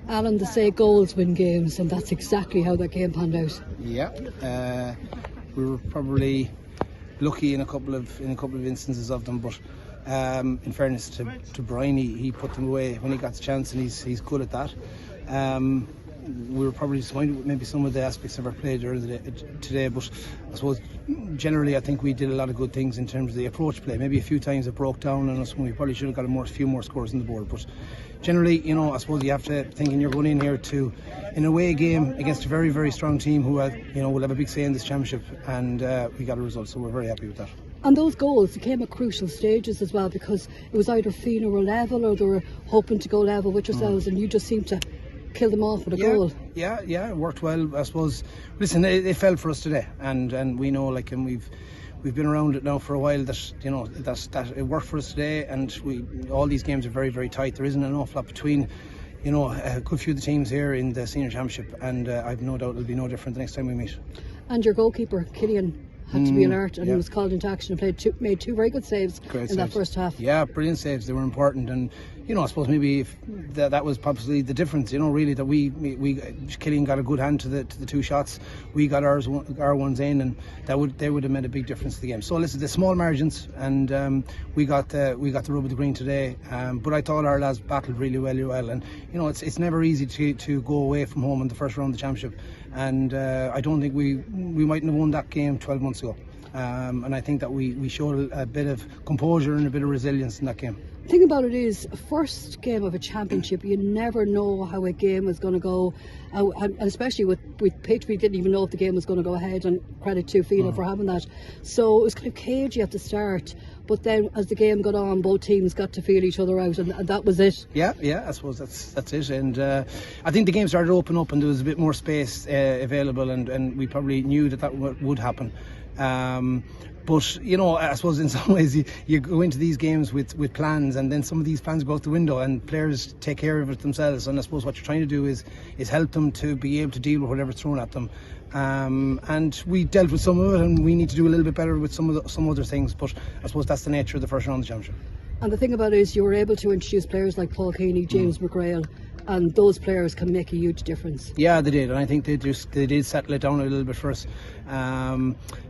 Alan, they say goals win games, and that's exactly how that game panned out. Yeah, we were probably lucky in a couple of instances of them, but in fairness to Brian, he put them away when he got the chance, and he's good at that. We were probably disappointed with maybe some of the aspects of our play during today, but I suppose generally I think we did a lot of good things in terms of the approach play. Maybe a few times it broke down on us when we probably should have got a few more scores on the board, but generally, I suppose you have to think you're going in here in a away game against a very, very strong team who will have a big say in this championship, and we got a result, so we're very happy with that. And those goals came at crucial stages as well, because it was either Fenagh were level or they were hoping to go level with yourselves, and you just seemed to kill them off with a goal. Yeah, it worked well, I suppose. Listen, it fell for us today, and we know, and we've been around it now for a while, that it worked for us today, and all these games are very, very tight. There isn't an awful lot between a good few of the teams here in the senior championship, and I've no doubt it'll be no different the next time we meet. And your goalkeeper Caillins had to be alert, and he was called into action and made two very good saves that first half. Yeah, brilliant saves. They were important, and I suppose maybe if that was possibly the difference. Really, that we Caillins got a good hand to the two shots. We got our ones in, and they would have made a big difference to the game. So listen, the small margins, and we got the rub of the green today. But I thought our lads battled really well, and it's never easy to go away from home in the first round of the championship. And I don't think we mightn't have won that game 12 months ago. And I think that we showed a bit of composure and a bit of resilience in that game. The thing about it is, first game of a championship, you never know how a game is going to go, and especially with pitch, we didn't even know if the game was going to go ahead, and credit to Fenagh for having that. So it was kind of cagey at the start, but then as the game got on, both teams got to feel each other out, and that was it. Yeah, I suppose that's it. And I think the game started to open up, and there was a bit more space available, and we probably knew that would happen. But I suppose in some ways you go into these games with plans, and then some of these plans go out the window, and players take care of it themselves. And I suppose what you're trying to do is help them to be able to deal with whatever's thrown at them. And we dealt with some of it, and we need to do a little bit better with some other things. But I suppose that's the nature of the first round of the championship. And the thing about it is, you were able to introduce players like Paul Keaney, James McGrail, and those players can make a huge difference. Yeah, they did, and I think they did settle it down a little bit for us.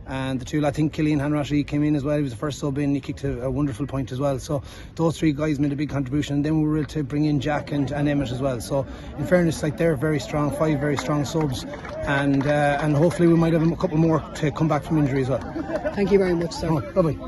And the two, I think Killian Hanratty came in as well. He was the first sub in. He kicked a wonderful point as well. So those three guys made a big contribution. And then we were able to bring in Jack and Emmett as well. So in fairness, they're very strong, 5 very strong subs, and hopefully we might have a couple more to come back from injury as well. Thank you very much, sir. Bye bye.